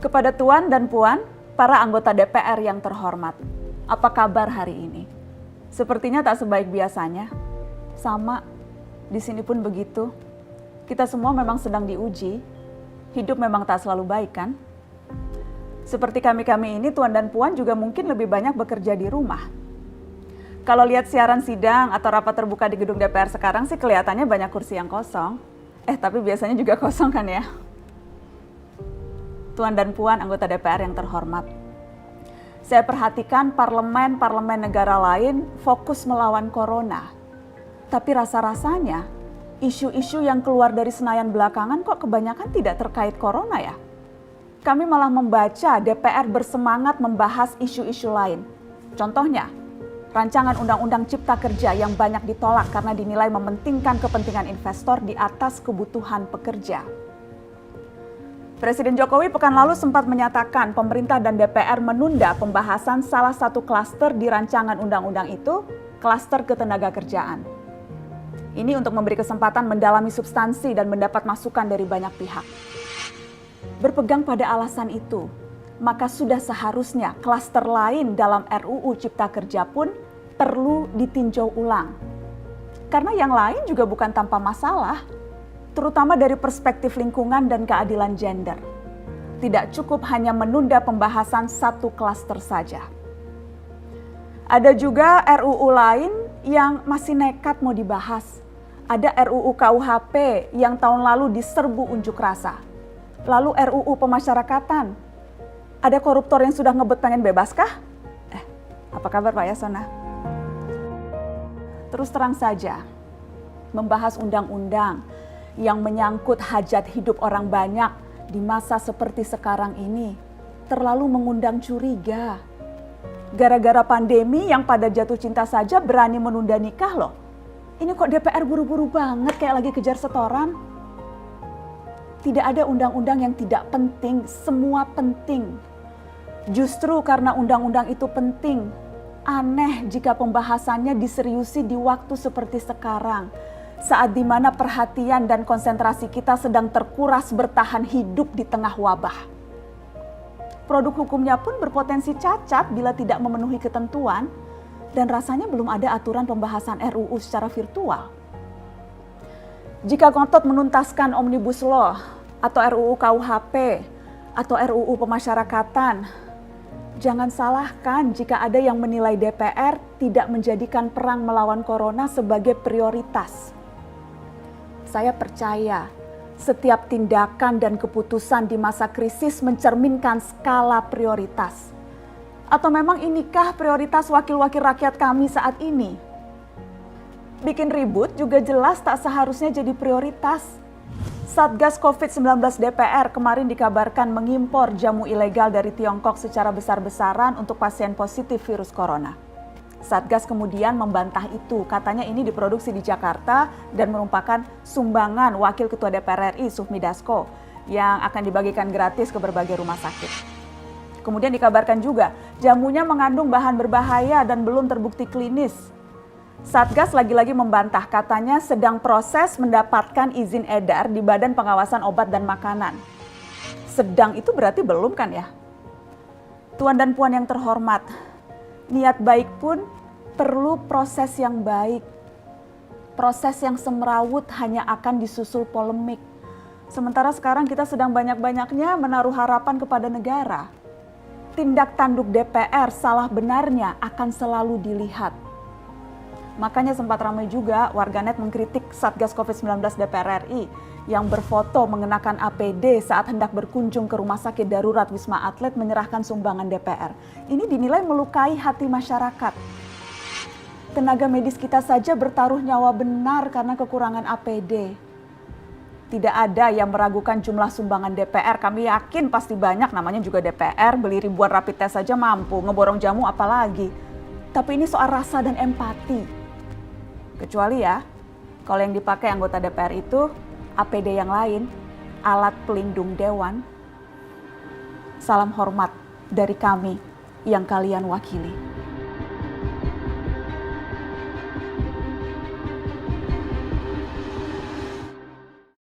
Kepada Tuan dan Puan, para anggota DPR yang terhormat, apa kabar hari ini? Sepertinya tak sebaik biasanya. Sama, di sini pun begitu. Kita semua memang sedang diuji. Hidup memang tak selalu baik, kan? Seperti kami-kami ini, Tuan dan Puan juga mungkin lebih banyak bekerja di rumah. Kalau lihat siaran sidang atau rapat terbuka di gedung DPR sekarang sih kelihatannya banyak kursi yang kosong. Tapi biasanya juga kosong kan ya? Tuan dan Puan anggota DPR yang terhormat. Saya perhatikan parlemen-parlemen negara lain fokus melawan corona. Tapi rasa-rasanya isu-isu yang keluar dari Senayan belakangan kok kebanyakan tidak terkait corona ya? Kami malah membaca DPR bersemangat membahas isu-isu lain. Contohnya, rancangan Undang-Undang Cipta Kerja yang banyak ditolak karena dinilai mementingkan kepentingan investor di atas kebutuhan pekerja. Presiden Jokowi pekan lalu sempat menyatakan pemerintah dan DPR menunda pembahasan salah satu klaster di rancangan undang-undang itu, klaster ketenagakerjaan. Ini untuk memberi kesempatan mendalami substansi dan mendapat masukan dari banyak pihak. Berpegang pada alasan itu, maka sudah seharusnya klaster lain dalam RUU Cipta Kerja pun perlu ditinjau ulang. Karena yang lain juga bukan tanpa masalah, terutama dari perspektif lingkungan dan keadilan gender. Tidak cukup hanya menunda pembahasan satu klaster saja. Ada juga RUU lain yang masih nekat mau dibahas. Ada RUU KUHP yang tahun lalu diserbu unjuk rasa. Lalu RUU pemasyarakatan. Ada koruptor yang sudah ngebet pengen bebas kah? Apa kabar Pak Yasona? Terus terang saja, membahas undang-undang yang menyangkut hajat hidup orang banyak di masa seperti sekarang ini terlalu mengundang curiga. Gara-gara pandemi yang pada jatuh cinta saja berani menunda nikah loh. Ini kok DPR buru-buru banget kayak lagi kejar setoran? Tidak ada undang-undang yang tidak penting, semua penting. Justru karena undang-undang itu penting, aneh jika pembahasannya diseriusi di waktu seperti sekarang. Saat di mana perhatian dan konsentrasi kita sedang terkuras bertahan hidup di tengah wabah. Produk hukumnya pun berpotensi cacat bila tidak memenuhi ketentuan dan rasanya belum ada aturan pembahasan RUU secara virtual. Jika ngotot menuntaskan Omnibus Law atau RUU KUHP atau RUU pemasyarakatan, jangan salahkan jika ada yang menilai DPR tidak menjadikan perang melawan corona sebagai prioritas. Saya percaya setiap tindakan dan keputusan di masa krisis mencerminkan skala prioritas. Atau memang inikah prioritas wakil-wakil rakyat kami saat ini? Bikin ribut juga jelas tak seharusnya jadi prioritas. Satgas COVID-19 DPR kemarin dikabarkan mengimpor jamu ilegal dari Tiongkok secara besar-besaran untuk pasien positif virus corona. Satgas kemudian membantah itu, katanya ini diproduksi di Jakarta dan merupakan sumbangan Wakil Ketua DPR RI Sufmi Dasko yang akan dibagikan gratis ke berbagai rumah sakit. Kemudian dikabarkan juga jamunya mengandung bahan berbahaya dan belum terbukti klinis. Satgas lagi-lagi membantah, katanya sedang proses mendapatkan izin edar di Badan Pengawasan Obat dan Makanan. Sedang itu berarti belum kan ya? Tuan dan Puan yang terhormat, niat baik pun perlu proses yang baik. Proses yang semrawut hanya akan disusul polemik. Sementara sekarang kita sedang banyak-banyaknya menaruh harapan kepada negara. Tindak tanduk DPR salah benarnya akan selalu dilihat. Makanya sempat ramai juga warganet mengkritik Satgas COVID-19 DPR RI yang berfoto mengenakan APD saat hendak berkunjung ke rumah sakit darurat Wisma Atlet menyerahkan sumbangan DPR. Ini dinilai melukai hati masyarakat. Tenaga medis kita saja bertaruh nyawa benar karena kekurangan APD. Tidak ada yang meragukan jumlah sumbangan DPR. Kami yakin pasti banyak, namanya juga DPR, beli ribuan rapid test saja mampu, ngeborong jamu apalagi. Tapi ini soal rasa dan empati. Kecuali ya, kalau yang dipakai anggota DPR itu APD yang lain, alat pelindung dewan. Salam hormat dari kami yang kalian wakili.